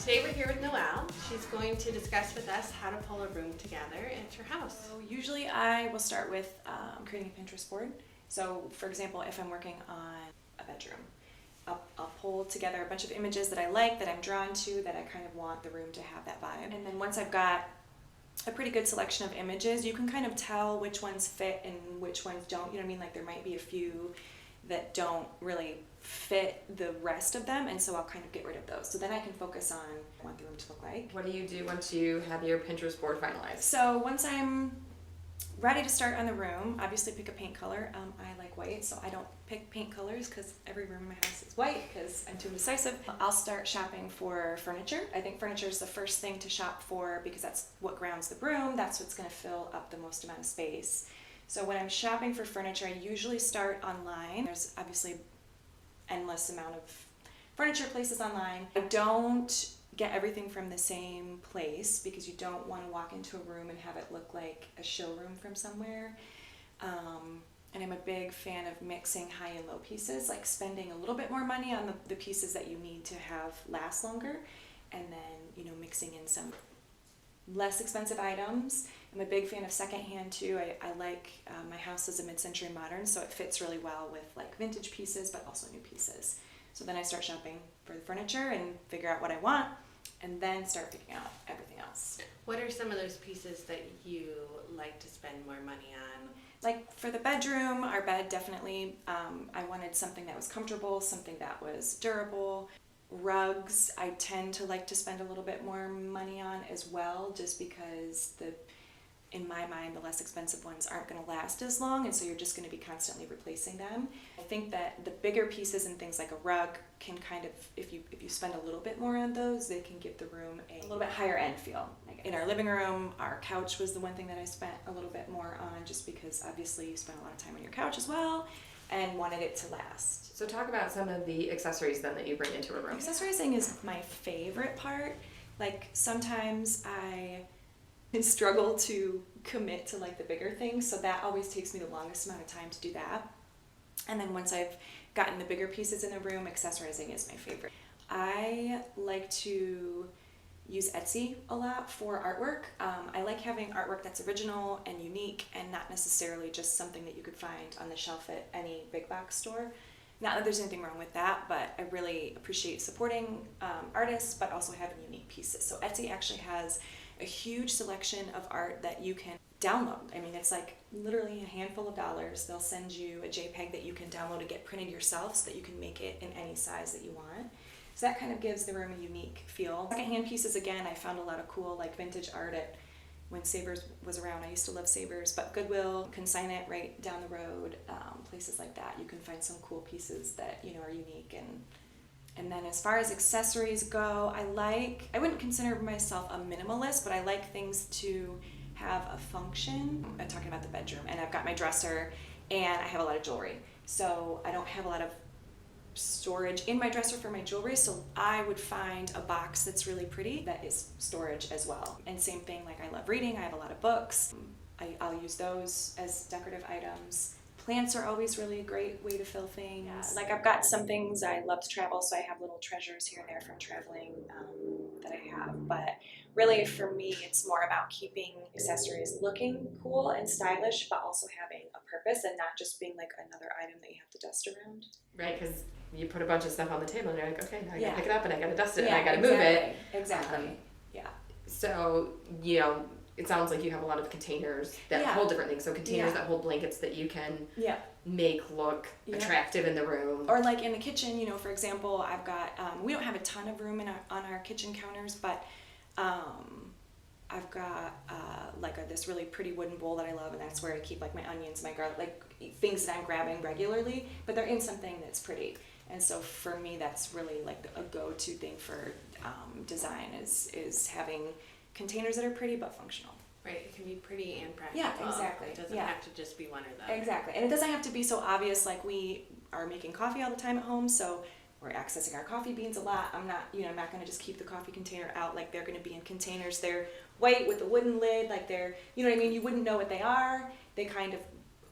Today we're here with Noelle. She's going to discuss with us how to pull a room together at your house. So usually I will start with creating a Pinterest board. So for example, if I'm working on a bedroom, I'll pull together a bunch of images that I like, that I'm drawn to, that I kind of want the room to have that vibe. And then once I've got a pretty good selection of images, you can kind of tell which ones fit and which ones don't. You know what I mean? Like there might be a few that don't really fit the rest of them, and so I'll kind of get rid of those. So then I can focus on what I want the room to look like. What do you do once you have your Pinterest board finalized? So once I'm ready to start on the room, obviously pick a paint color. I like white, so I don't pick paint colors because every room in my house is white because I'm too indecisive. I'll start shopping for furniture. I think furniture is the first thing to shop for because that's what grounds the room. That's what's going to fill up the most amount of space. So when I'm shopping for furniture, I usually start online. There's obviously endless amount of furniture places online. I don't get everything from the same place because you don't want to walk into a room and have it look like a showroom from somewhere. And I'm a big fan of mixing high and low pieces, like spending a little bit more money on the pieces that you need to have last longer, and then mixing in some less expensive items. I'm a big fan of secondhand too. I like my house is a mid-century modern, so it fits really well with like vintage pieces but also new pieces. So then I start shopping for the furniture and figure out what I want, and then start picking out everything else. What are some of those pieces that you like to spend more money on? Like for the bedroom, our bed definitely, I wanted something that was comfortable, something that was durable. Rugs, I tend to like to spend a little bit more money on as well, just because in my mind, the less expensive ones aren't going to last as long, and so you're just going to be constantly replacing them. I think that the bigger pieces and things like a rug can kind of, if you spend a little bit more on those, they can give the room a little bit higher end feel. In our living room, our couch was the one thing that I spent a little bit more on, just because obviously you spend a lot of time on your couch as well, and wanted it to last. So talk about some of the accessories then that you bring into a room. Accessorizing is my favorite part. Like sometimes I struggle to commit to like the bigger things, so that always takes me the longest amount of time to do that. And then once I've gotten the bigger pieces in the room, accessorizing is my favorite. I like to use Etsy a lot for artwork. I like having artwork that's original and unique and not necessarily just something that you could find on the shelf at any big box store. Not that there's anything wrong with that, but I really appreciate supporting artists, but also having unique pieces. So Etsy actually has a huge selection of art that you can download. I mean, it's like literally a handful of dollars. They'll send you a JPEG that you can download and get printed yourself so that you can make it in any size that you want. So that kind of gives the room a unique feel. Secondhand pieces, again, I found a lot of cool like vintage art at when Savers was around. I used to love Savers, but Goodwill, Consign It right down the road, places like that. You can find some cool pieces that are unique. And then as far as accessories go, I wouldn't consider myself a minimalist, but I like things to have a function. I'm talking about the bedroom, and I've got my dresser and I have a lot of jewelry. So I don't have a lot of storage in my dresser for my jewelry, so I would find a box that's really pretty that is storage as well. And same thing, like I love reading, I have a lot of books. I'll use those as decorative items. Plants are always really a great way to fill things. Yeah. Like I've got some things, I love to travel, so I have little treasures here and there from traveling that I have. But really for me, it's more about keeping accessories looking cool and stylish, but also having a purpose and not just being like another item that you have to dust around. Right, because you put a bunch of stuff on the table and you're like, okay, now I gotta pick it up and I gotta dust it Yeah, and I gotta move it. Exactly. Yeah. So, it sounds like you have a lot of containers that hold different things. So containers that hold blankets that you can make look attractive in the room. Or like in the kitchen, for example, I've got, we don't have a ton of room on our kitchen counters, but I've got this really pretty wooden bowl that I love, and that's where I keep like my onions, my garlic, like things that I'm grabbing regularly, but they're in something that's pretty. And so for me, that's really like a go-to thing for design is having containers that are pretty but functional. Right, it can be pretty and practical. Yeah, exactly. It doesn't have to just be one or the other. Exactly, and it doesn't have to be so obvious. Like we are making coffee all the time at home, so we're accessing our coffee beans a lot. I'm not going to just keep the coffee container out. Like they're going to be in containers. They're white with a wooden lid. Like they're, you wouldn't know what they are. They kind of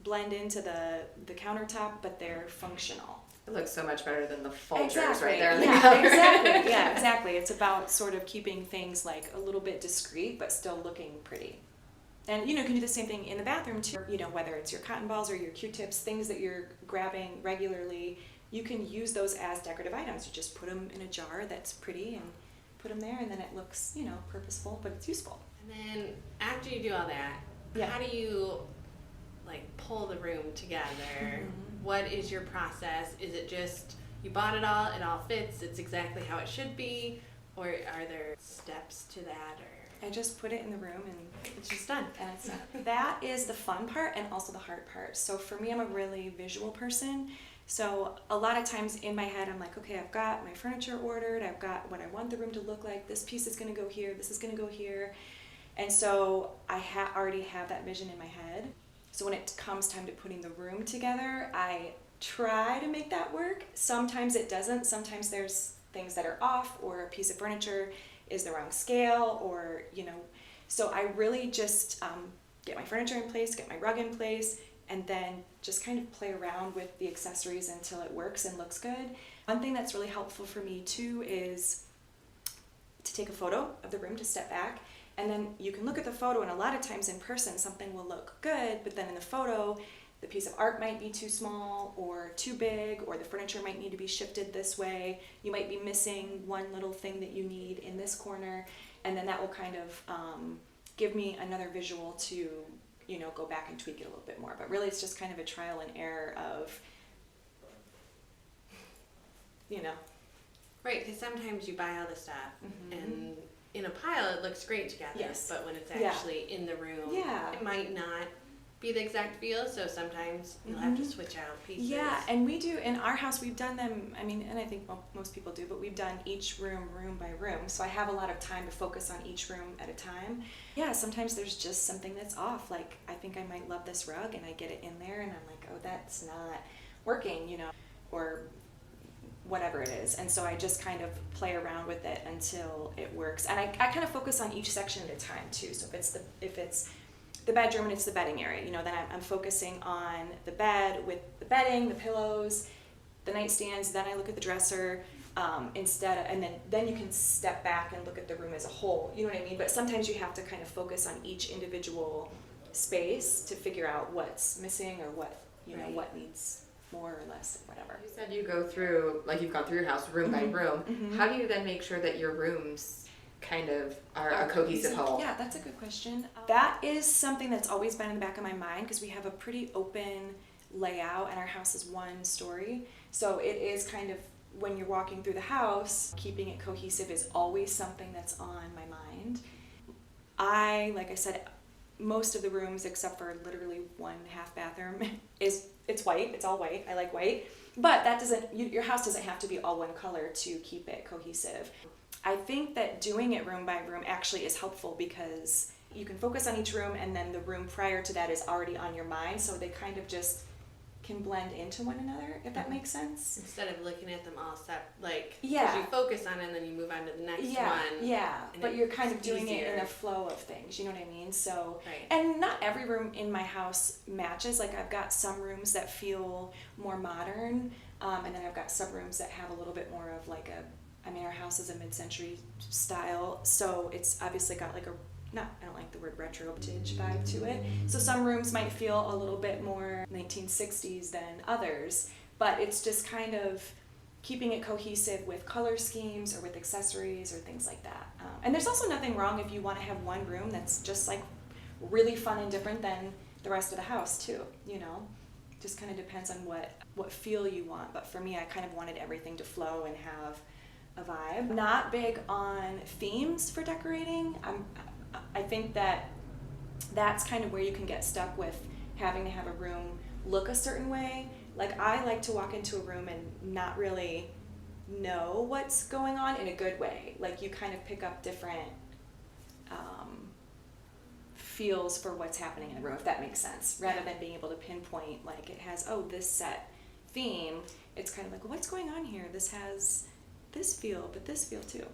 blend into the countertop, but they're functional. It looks so much better than the Folgers Exactly. right there on the Yeah, counter. exactly. Yeah, exactly. It's about sort of keeping things like a little bit discreet, but still looking pretty. And you know, you can do the same thing in the bathroom too. You know, whether it's your cotton balls or your Q-tips, things that you're grabbing regularly, you can use those as decorative items. You just put them in a jar that's pretty and put them there, and then it looks, you know, purposeful, but it's useful. And then after you do all that, Yeah. how do you like pull the room together? Mm-hmm. What is your process? Is it just you bought it all fits, it's exactly how it should be, or are there steps to that? Or I just put it in the room and it's just done. and it's that is the fun part and also the hard part. So for me, I'm a really visual person. So a lot of times in my head, I'm like, okay, I've got my furniture ordered. I've got what I want the room to look like. This piece is going to go here. This is going to go here. And so I already have that vision in my head. So when it comes time to putting the room together, I try to make that work. Sometimes it doesn't. Sometimes there's things that are off, or a piece of furniture is the wrong scale, or, you know, so I really just get my furniture in place, get my rug in place, and then just kind of play around with the accessories until it works and looks good. One thing that's really helpful for me too is to take a photo of the room, to step back, and then you can look at the photo, and a lot of times in person something will look good, but then in the photo the piece of art might be too small or too big, or the furniture might need to be shifted this way. You might be missing one little thing that you need in this corner, and then that will kind of give me another visual to, you know, go back and tweak it a little bit more. But really it's just kind of a trial and error of, you know. Right, because sometimes you buy all the stuff Mhm. and in a pile it looks great together, Yes. but when it's Yeah. actually in the room, Yeah. it might not be the exact feel, so sometimes you'll have to Mhm. switch out pieces. Yeah, and we do, in our house, we've done them, I mean, and I think most people do, but we've done each room by room, so I have a lot of time to focus on each room at a time. Yeah, sometimes there's just something that's off, like, I think I might love this rug, and I get it in there, and I'm like, oh, that's not working, you know, or whatever it is. And so I just kind of play around with it until it works. And I kind of focus on each section at a time too. So if it's the bedroom and it's the bedding area, you know, then I'm focusing on the bed with the bedding, the pillows, the nightstands. Then I look at the dresser and then you can step back and look at the room as a whole. You know what I mean? But sometimes you have to kind of focus on each individual space to figure out what's missing, or what, you know, Right. what needs more or less, whatever. You said you go through, like you've gone through your house room by room. Mhm. How do you then make sure that your rooms kind of are a cohesive whole? Yeah, that's a good question. That is something that's always been in the back of my mind, because we have a pretty open layout and our house is one story. So it is kind of, when you're walking through the house, keeping it cohesive is always something that's on my mind. Like I said, most of the rooms except for literally one half bathroom it's white. It's all white. I like white. But that doesn't, your house doesn't have to be all one color to keep it cohesive. I think that doing it room by room actually is helpful, because you can focus on each room, and then the room prior to that is already on your mind, so they kind of just can blend into one another, if that makes sense. Instead of looking at them all like, Yeah. 'cause you focus on it and then you move on to the next one. Yeah, and but you're kind of it's doing it in easier. a flow of things, you know what I mean? So, Right. and not every room in my house matches. Like, I've got some rooms that feel more modern, and then I've got some rooms that have a little bit more of like our house is a mid-century style, so it's obviously got like I don't like the word retro vintage vibe to it. So some rooms might feel a little bit more 1960s than others, but it's just kind of keeping it cohesive with color schemes or with accessories or things like that. And there's also nothing wrong if you want to have one room that's just like really fun and different than the rest of the house too, you know? Just kind of depends on what feel you want. But for me, I kind of wanted everything to flow and have a vibe. I'm not big on themes for decorating. I think that's kind of where you can get stuck with having to have a room look a certain way. Like, I like to walk into a room and not really know what's going on in a good way. Like, you kind of pick up different feels for what's happening in the room, if that makes sense, rather than being able to pinpoint, like, it has, this set theme. It's kind of like, well, what's going on here? This has this feel, but this feel too.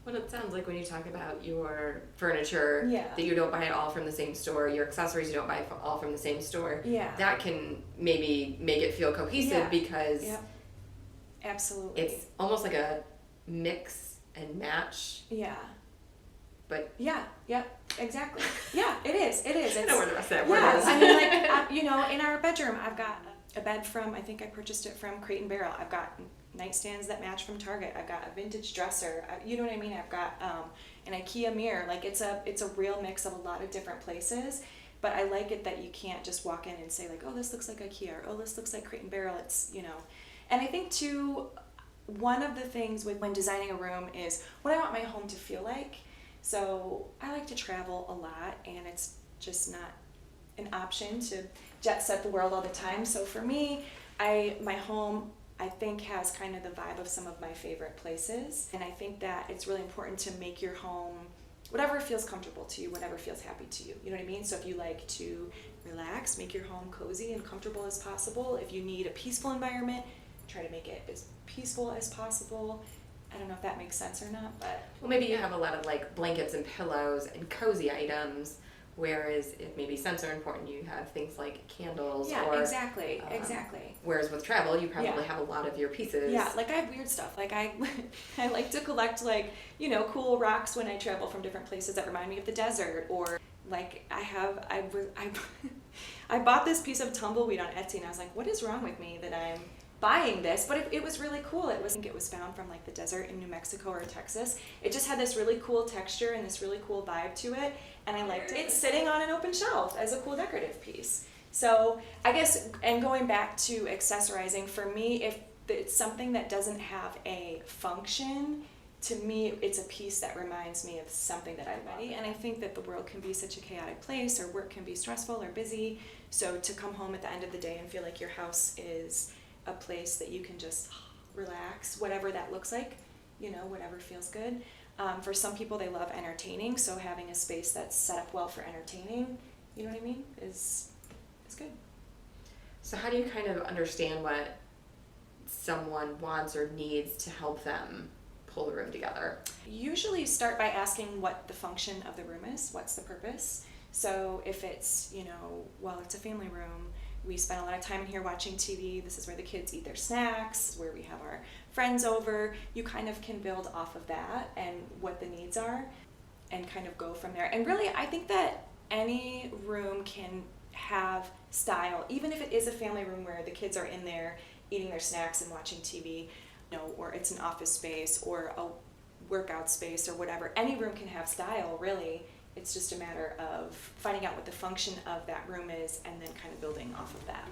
What it sounds like when you talk about your furniture, Yeah. that you don't buy it all from the same store, your accessories you don't buy all from the same store, Yeah. that can maybe make it feel cohesive Yeah. because Yep. Absolutely. It's almost like a mix and match. Yeah. But yeah, yep, exactly. Yeah, it is. It is. I know where the rest of that word Yeah, is. I mean, like, you know, in our bedroom, I've got a bed from, I think I purchased it from Crate and Barrel. I've got nightstands that match from Target. I've got a vintage dresser. You know what I mean? I've got an IKEA mirror. Like, it's a real mix of a lot of different places. But I like it that you can't just walk in and say, like, oh, this looks like IKEA, or oh, this looks like Crate and Barrel. It's, you know. And I think, too, one of the things when designing a room is what I want my home to feel like. So I like to travel a lot, and it's just not an option to jet set the world all the time. So for me, my home, I think, has kind of the vibe of some of my favorite places. And I think that it's really important to make your home whatever feels comfortable to you, whatever feels happy to you. You know what I mean? So if you like to relax, make your home cozy and comfortable as possible. If you need a peaceful environment, try to make it as peaceful as possible. I don't know if that makes sense or not, but... Well, maybe you have a lot of like blankets and pillows and cozy items, whereas if maybe scents are important, you have things like candles. Yeah, or, exactly. Whereas with travel, you probably Yeah. have a lot of your pieces. Yeah, like I have weird stuff. Like I like to collect, like, you know, cool rocks when I travel from different places that remind me of the desert. Or like I bought this piece of tumbleweed on Etsy, and I was like, what is wrong with me that I'm buying this? But it was really cool. I think it was found from like the desert in New Mexico or Texas. It just had this really cool texture and this really cool vibe to it, and I liked it. It's sitting on an open shelf as a cool decorative piece. So I guess, and going back to accessorizing, for me, if it's something that doesn't have a function, to me, it's a piece that reminds me of something that I love. And I think that the world can be such a chaotic place, or work can be stressful or busy. So to come home at the end of the day and feel like your house is a place that you can just relax, whatever that looks like, you know, whatever feels good. For some people, they love entertaining, so having a space that's set up well for entertaining, you know what I mean, is good. So how do you kind of understand what someone wants or needs to help them pull the room together? Usually start by asking what the function of the room is, what's the purpose. So if it's, you know, well, it's a family room, we spend a lot of time in here watching TV, this is where the kids eat their snacks, where we have our friends over, you kind of can build off of that and what the needs are and kind of go from there. And really, I think that any room can have style, even if it is a family room where the kids are in there eating their snacks and watching TV, you know, or it's an office space or a workout space or whatever. Any room can have style, really. It's just a matter of finding out what the function of that room is and then kind of building off of that.